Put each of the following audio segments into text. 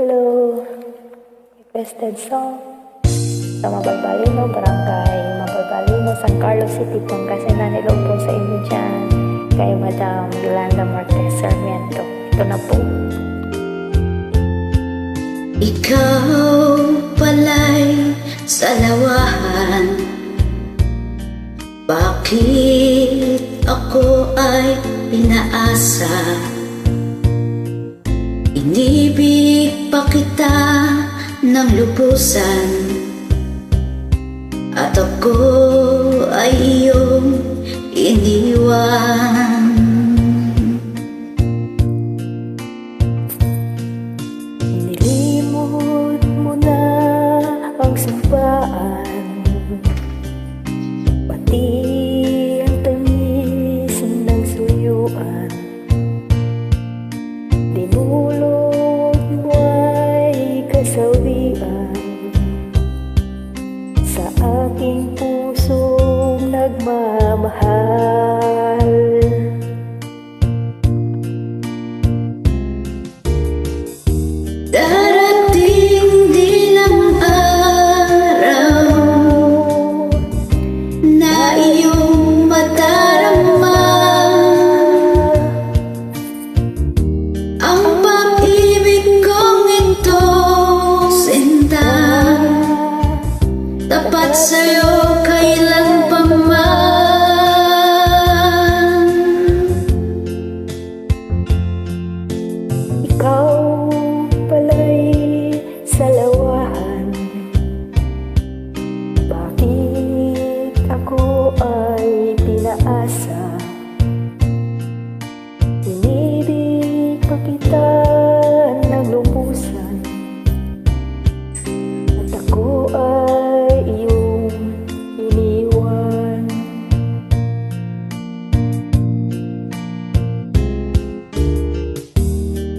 Hello, requested song sa Mabalbalino, Barangay Mabalbalino, San Carlos City, Pangasinan. Hello po sa inyo dyan kay Madam Yolanda Marquez Sarmiento. Ito na po. Ikaw pala'y salawahan, bakit ako ay pinaasa? Inibig pa kita ng lubusan, at ako ay iyong iniwan. Nilimot mo na ang sumpaan, pati ang tamis ng suyuan. Dinulot mo ay kasawian sa aking pusong nagmamahal. Darating din ang araw na iyong madarama ang pag-ibig kong ito, sinta, tapat sa'yo kailanpaman. Ikaw pala'y salawahan, bakit ako ay pinaasa? Inibig pa kita ng lubusan, at ako ay iyong iniwan.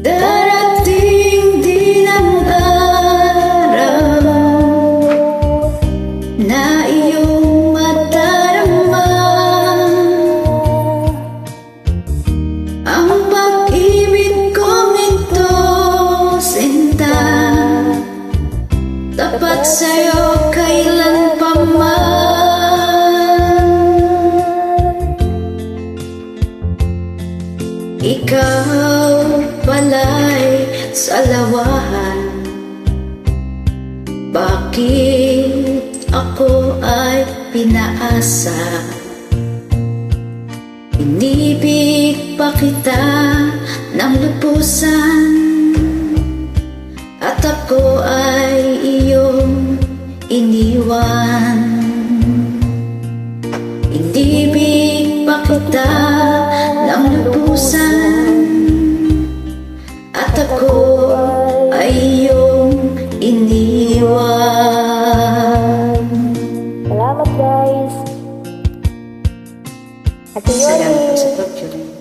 Darating din ang araw na iyong madarama ang pag-ibig kong ito, sinta, tapat sa'yo kailanpaman. Ikaw pala'y salawahan, bakit ako ay pinaasa? Inibig pa kita ng lubusan, at ako ay iyong iniwan. Inibig pa kita ng lubusan, at ako ay iyong iniwan. Salamat guys. At Salamat po yun sa pag-join.